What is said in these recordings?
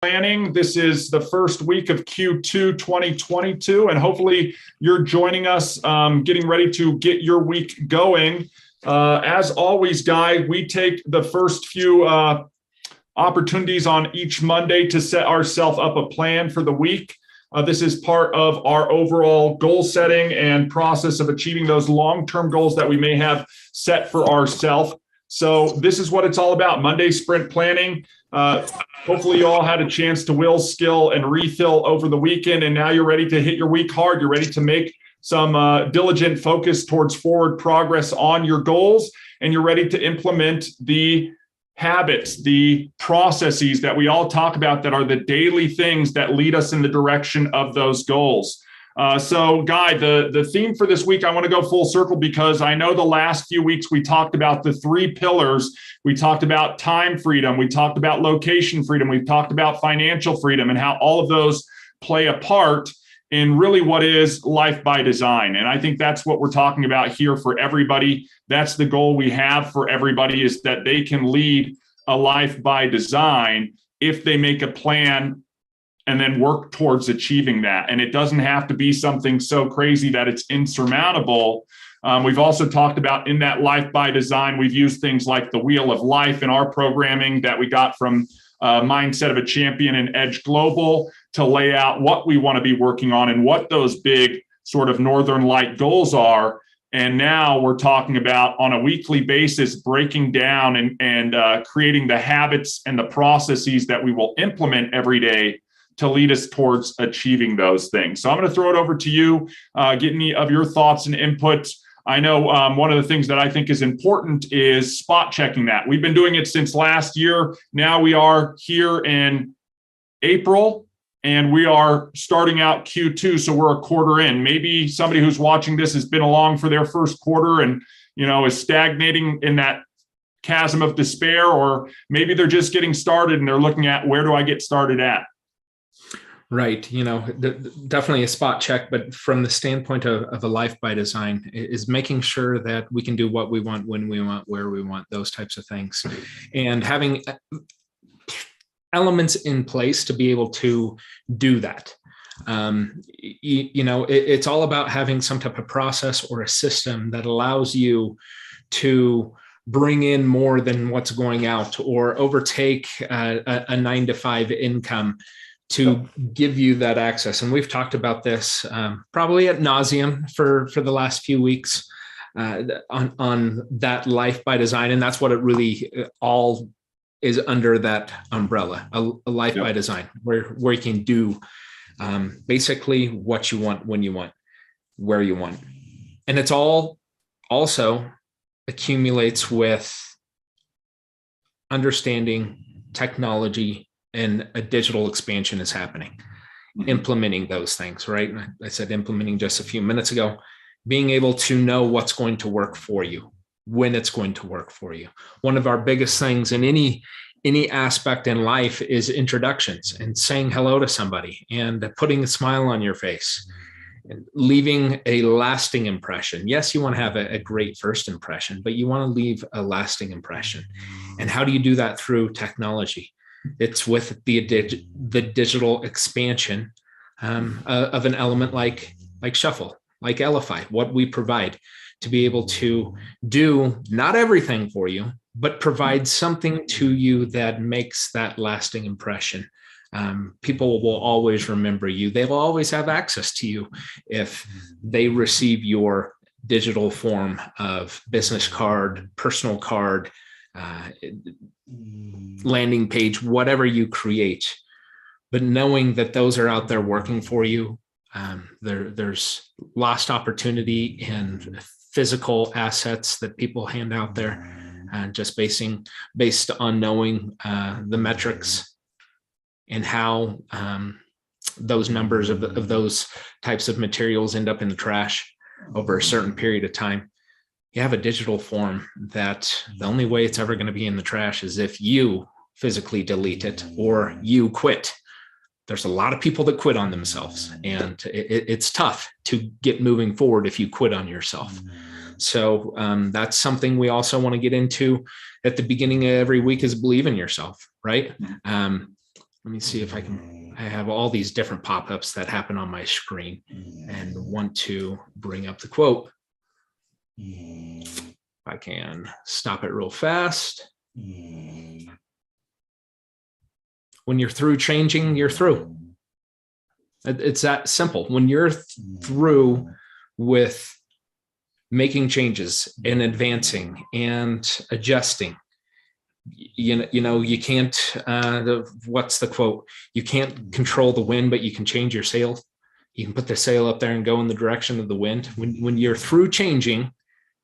Planning. This is the first week of Q2 2022, and hopefully you're joining us, getting ready to get your week going. As always, Guy, we take the first few opportunities on each Monday to set ourselves up a plan for the week. This is part of our overall goal setting and process of achieving those long-term goals that we may have set for ourselves. So this is what it's all about, Monday sprint planning. Hopefully you all had a chance to will, skill, and refill over the weekend, and now you're ready to hit your week hard. You're ready to make some diligent focus towards forward progress on your goals, and you're ready to implement the habits, the processes that we all talk about that are the daily things that lead us in the direction of those goals. So, Guy, the theme for this week, I want to go full circle because I know the last few weeks we talked about the three pillars. We talked about time freedom. We talked about location freedom. We've talked about financial freedom and how all of those play a part in really what is life by design. And I think that's what we're talking about here for everybody. That's the goal we have for everybody, is that they can lead a life by design if they make a plan and then work towards achieving that. And it doesn't have to be something so crazy that it's insurmountable. We've also talked about in that life by design, we've used things like the Wheel of Life in our programming that we got from Mindset of a Champion and Edge Global to lay out what we want to be working on and what those big sort of Northern Light goals are. And now we're talking about on a weekly basis, breaking down and creating the habits and the processes that we will implement every day to lead us towards achieving those things. So I'm going to throw it over to you, get any of your thoughts and inputs. I know one of the things that I think is important is spot checking that. We've been doing it since last year. Now we are here in April and we are starting out Q2. So we're a quarter in. Maybe somebody who's watching this has been along for their first quarter and, is stagnating in that chasm of despair, or maybe they're just getting started and they're looking at, where do I get started at? Right. Definitely a spot check, but from the standpoint of a life by design is making sure that we can do what we want, when we want, where we want, those types of things, and having elements in place to be able to do that. It's all about having some type of process or a system that allows you to bring in more than what's going out, or overtake a 9-to-5 income to give you that access. And we've talked about this probably ad nauseum for the last few weeks on that life by design. And that's what it really all is under that umbrella, a life by design, where you can do basically what you want, when you want, where you want. And it's all also accumulates with understanding technology, and a digital expansion is happening, implementing those things, right? I said implementing just a few minutes ago, being able to know what's going to work for you, when it's going to work for you. One of our biggest things in any aspect in life is introductions and saying hello to somebody and putting a smile on your face and leaving a lasting impression. Yes, you want to have a great first impression, but you want to leave a lasting impression. And how do you do that? Through technology. It's with the digital expansion of an element like Shuffle, like Elify, what we provide to be able to do not everything for you, but provide something to you that makes that lasting impression. People will always remember you. They will always have access to you if they receive your digital form of business card, personal card, landing page, whatever you create. But knowing that those are out there working for you, there's lost opportunity in physical assets that people hand out there, just based on knowing the metrics and how those numbers of those types of materials end up in the trash over a certain period of time. You have a digital form that the only way it's ever going to be in the trash is if you physically delete it or you quit. There's a lot of people that quit on themselves, and it's tough to get moving forward if you quit on yourself. So that's something we also want to get into at the beginning of every week, is believe in yourself, right? Let me see if I have all these different pop-ups that happen on my screen and want to bring up the quote. I can stop it real fast. When you're through changing, you're through. It's that simple. When you're through with making changes and advancing and adjusting, you can't, what's the quote? You can't control the wind, but you can change your sail. You can put the sail up there and go in the direction of the wind. When you're through changing,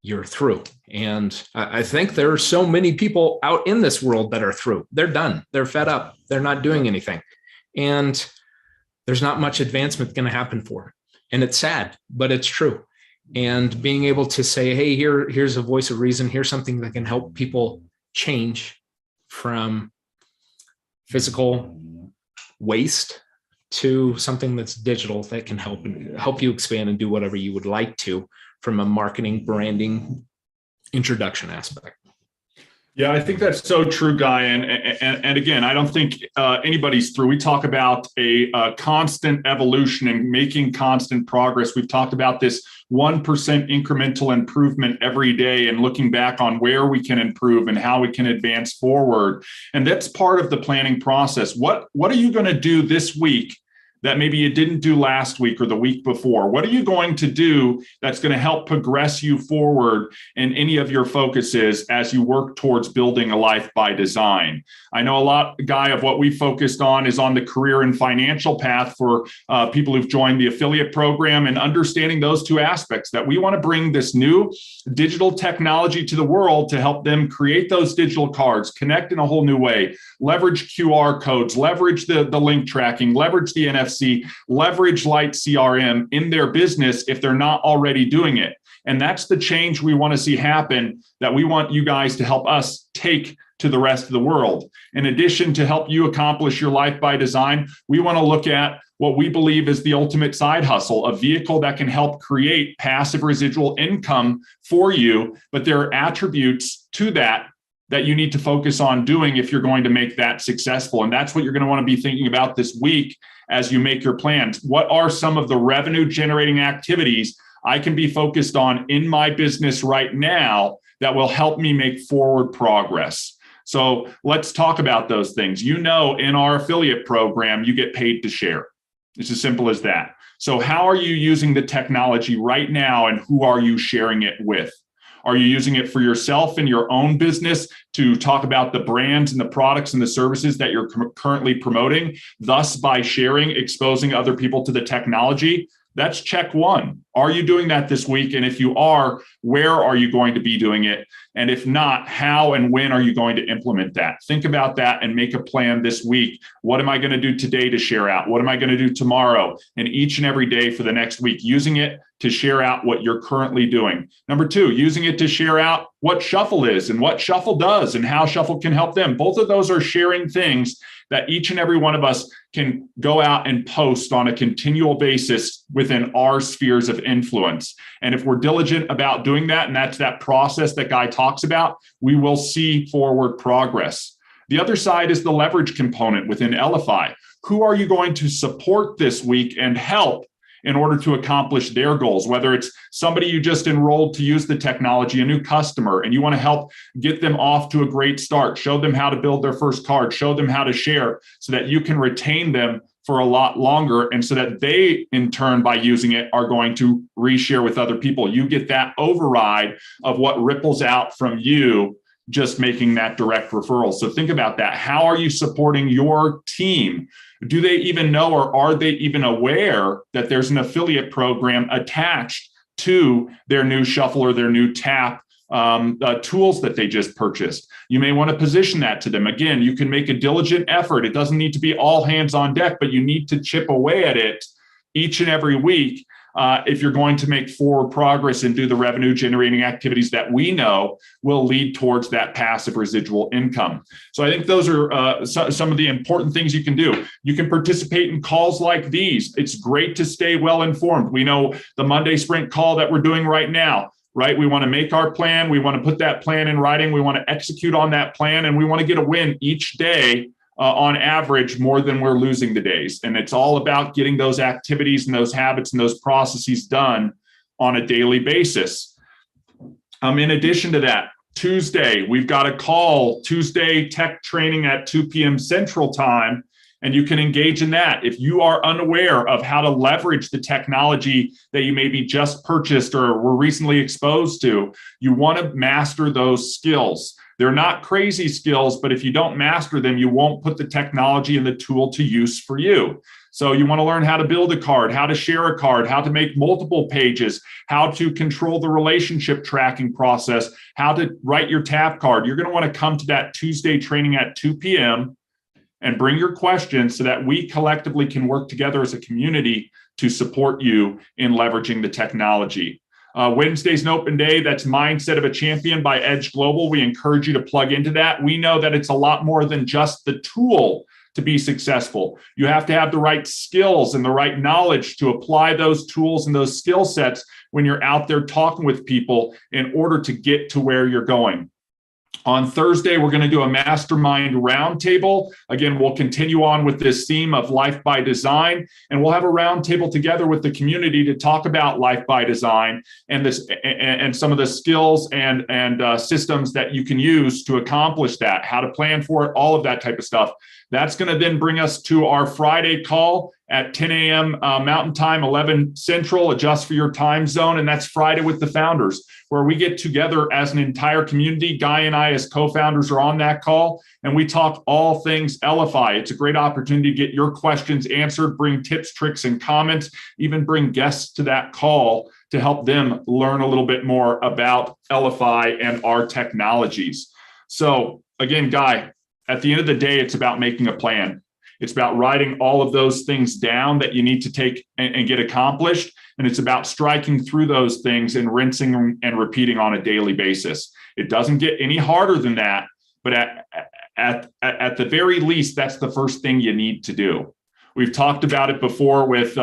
you're through. And I think there are so many people out in this world that are through. They're done. They're fed up. They're not doing anything. And there's not much advancement going to happen for it. And it's sad, but it's true. And being able to say, hey, here's a voice of reason. Here's something that can help people change from physical waste to something that's digital that can help you expand and do whatever you would like to from a marketing, branding, introduction aspect. Yeah, I think that's so true, Guy. And again, I don't think anybody's through. We talk about a constant evolution and making constant progress. We've talked about this 1% incremental improvement every day and looking back on where we can improve and how we can advance forward. And that's part of the planning process. What are you going to do this week that maybe you didn't do last week or the week before? What are you going to do that's going to help progress you forward in any of your focuses as you work towards building a life by design? I know a lot, Guy, of what we focused on is on the career and financial path for people who've joined the affiliate program, and understanding those two aspects, that we want to bring this new digital technology to the world to help them create those digital cards, connect in a whole new way, leverage QR codes, leverage the link tracking, leverage the NFC, leverage Light CRM in their business if they're not already doing it. And that's the change we want to see happen, that we want you guys to help us take to the rest of the world. In addition to help you accomplish your life by design, we want to look at what we believe is the ultimate side hustle, a vehicle that can help create passive residual income for you. But there are attributes to that you need to focus on doing if you're going to make that successful. And that's what you're going to want to be thinking about this week as you make your plans. What are some of the revenue generating activities I can be focused on in my business right now that will help me make forward progress? So let's talk about those things. In our affiliate program, you get paid to share. It's as simple as that. So how are you using the technology right now, and who are you sharing it with? Are you using it for yourself in your own business to talk about the brands and the products and the services that you're currently promoting, thus by sharing, exposing other people to the technology? That's check one. Are you doing that this week? And if you are, where are you going to be doing it? And if not, how and when are you going to implement that? Think about that and make a plan this week. What am I going to do today to share out? What am I going to do tomorrow? And each and every day for the next week, using it to share out what you're currently doing. Number two, using it to share out what Shuffle is and what Shuffle does and how Shuffle can help them. Both of those are sharing things that each and every one of us can go out and post on a continual basis within our spheres of influence. And if we're diligent about doing that, and that's that process that Guy talks about, we will see forward progress. The other side is the leverage component within Elify. Who are you going to support this week and help in order to accomplish their goals? Whether it's somebody you just enrolled to use the technology, a new customer, and you want to help get them off to a great start, show them how to build their first card, show them how to share so that you can retain them for a lot longer, and so that they, in turn, by using it, are going to reshare with other people. You get that override of what ripples out from you just making that direct referral. So think about that. How are you supporting your team? Do they even know, or are they even aware that there's an affiliate program attached to their new Shuffle or their new Tap tools that they just purchased? You may want to position that to them. Again, you can make a diligent effort. It doesn't need to be all hands on deck, but you need to chip away at it each and every week if you're going to make forward progress and do the revenue generating activities that we know will lead towards that passive residual income. So I think those are some of the important things you can do. You can participate in calls like these. It's great to stay well informed. We know the Monday Sprint call that we're doing right now, right? We want to make our plan. We want to put that plan in writing. We want to execute on that plan, and we want to get a win each day on average more than we're losing the days. And it's all about getting those activities and those habits and those processes done on a daily basis. In addition to that, Tuesday, we've got a call, Tuesday tech training at 2 p.m. Central Time, and you can engage in that. If you are unaware of how to leverage the technology that you maybe just purchased or were recently exposed to, you want to master those skills. They're not crazy skills, but if you don't master them, you won't put the technology and the tool to use for you. So you want to learn how to build a card, how to share a card, how to make multiple pages, how to control the relationship tracking process, how to write your tap card. You're going to want to come to that Tuesday training at 2 p.m. and bring your questions so that we collectively can work together as a community to support you in leveraging the technology. Wednesday's an open day. That's Mindset of a Champion by Edge Global. We encourage you to plug into that. We know that it's a lot more than just the tool to be successful. You have to have the right skills and the right knowledge to apply those tools and those skill sets when you're out there talking with people in order to get to where you're going. On Thursday, we're going to do a mastermind roundtable. Again, we'll continue on with this theme of life by design, and we'll have a roundtable together with the community to talk about life by design and this and some of the skills and systems that you can use to accomplish that, how to plan for it, all of that type of stuff. That's going to then bring us to our Friday call at 10 a.m. Mountain Time, 11 Central. Adjust for your time zone. And that's Friday with the founders, where we get together as an entire community. Guy and I, as co-founders, are on that call, and we talk all things LFI. It's a great opportunity to get your questions answered, bring tips, tricks, and comments, even bring guests to that call to help them learn a little bit more about LFI and our technologies. So again, Guy, at the end of the day, it's about making a plan. It's about writing all of those things down that you need to take and get accomplished. And it's about striking through those things and rinsing and repeating on a daily basis. It doesn't get any harder than that. But at the very least, that's the first thing you need to do. We've talked about it before with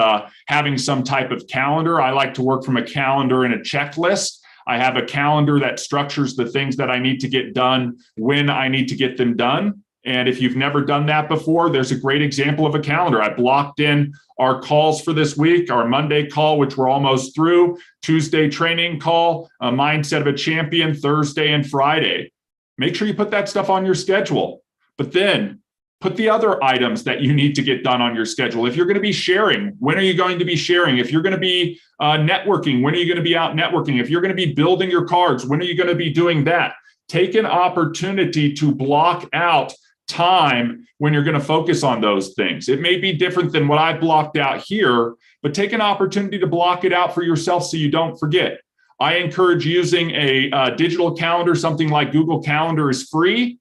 having some type of calendar. I like to work from a calendar and a checklist. I have a calendar that structures the things that I need to get done when I need to get them done. And if you've never done that before, there's a great example of a calendar. I blocked in our calls for this week, our Monday call, which we're almost through, Tuesday training call, a Mindset of a Champion, Thursday and Friday. Make sure you put that stuff on your schedule, but then put the other items that you need to get done on your schedule. If you're going to be sharing, when are you going to be sharing? If you're going to be networking, when are you going to be out networking? If you're going to be building your cards, when are you going to be doing that? Take an opportunity to block out time when you're going to focus on those things. It may be different than what I blocked out here, but take an opportunity to block it out for yourself so you don't forget. I encourage using a digital calendar. Something like Google Calendar is free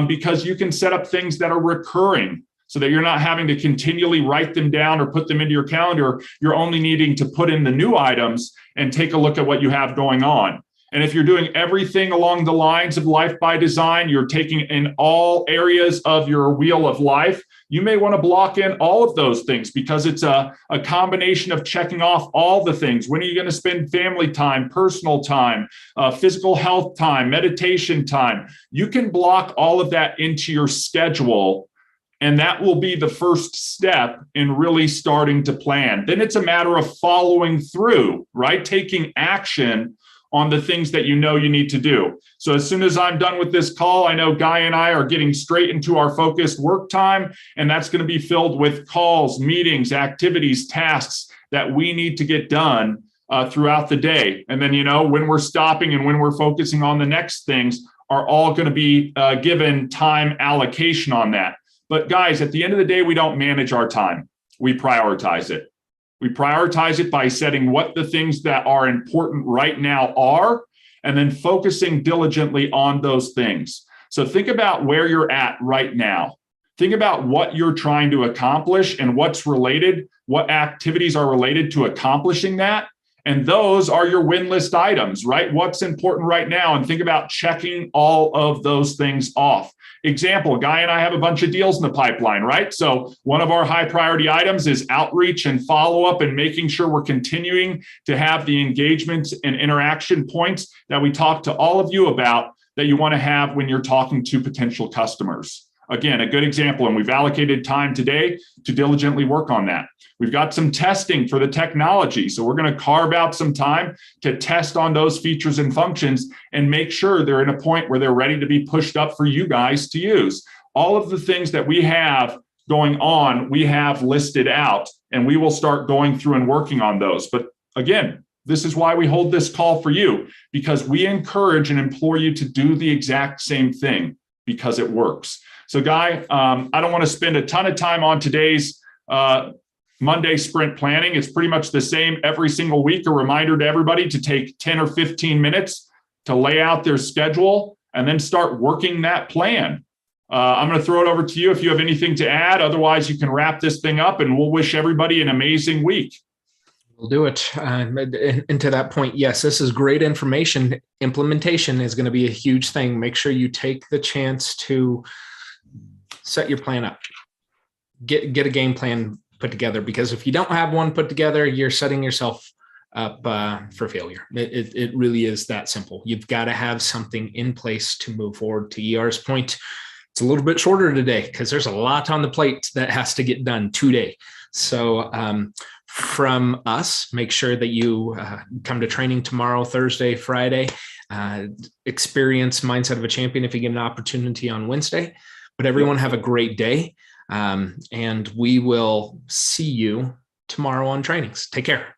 because you can set up things that are recurring so that you're not having to continually write them down or put them into your calendar. You're only needing to put in the new items and take a look at what you have going on. And if you're doing everything along the lines of life by design, you're taking in all areas of your wheel of life, you may want to block in all of those things because it's a combination of checking off all the things. When are you going to spend family time, personal time, physical health time, meditation time? You can block all of that into your schedule, and that will be the first step in really starting to plan. Then it's a matter of following through, right? Taking action on the things that you know you need to do. So as soon as I'm done with this call, I know Guy and I are getting straight into our focused work time, and that's going to be filled with calls, meetings, activities, tasks that we need to get done throughout the day. And then, when we're stopping and when we're focusing on the next things are all going to be given time allocation on that. But guys, at the end of the day, we don't manage our time. We prioritize it. We prioritize it by setting what the things that are important right now are, and then focusing diligently on those things. So think about where you're at right now. Think about what you're trying to accomplish and what's related, what activities are related to accomplishing that. And those are your win list items, right? What's important right now? And think about checking all of those things off. Example, Guy and I have a bunch of deals in the pipeline, right? So one of our high priority items is outreach and follow up and making sure we're continuing to have the engagements and interaction points that we talk to all of you about that you want to have when you're talking to potential customers. again, a good example, and we've allocated time today to diligently work on that. We've got some testing for the technology. So we're going to carve out some time to test on those features and functions and make sure they're in a point where they're ready to be pushed up for you guys to use. All of the things that we have going on, we have listed out, and we will start going through and working on those. But again, this is why we hold this call for you, because we encourage and implore you to do the exact same thing because it works. So Guy, I don't want to spend a ton of time on today's Monday sprint planning. It's pretty much the same every single week. A reminder to everybody to take 10 or 15 minutes to lay out their schedule and then start working that plan. I'm going to throw it over to you if you have anything to add. Otherwise, you can wrap this thing up, and we'll wish everybody an amazing week. We'll do it. And to that point, yes, this is great information. Implementation is going to be a huge thing. Make sure you take the chance to set your plan up. Get a game plan put together, because if you don't have one put together, you're setting yourself up for failure. It really is that simple. You've got to have something in place to move forward. To ER's point, it's a little bit shorter today because there's a lot on the plate that has to get done today. So from us, make sure that you come to training tomorrow, Thursday, Friday, experience Mindset of a Champion if you get an opportunity on Wednesday. But everyone have a great day. And we will see you tomorrow on trainings. Take care.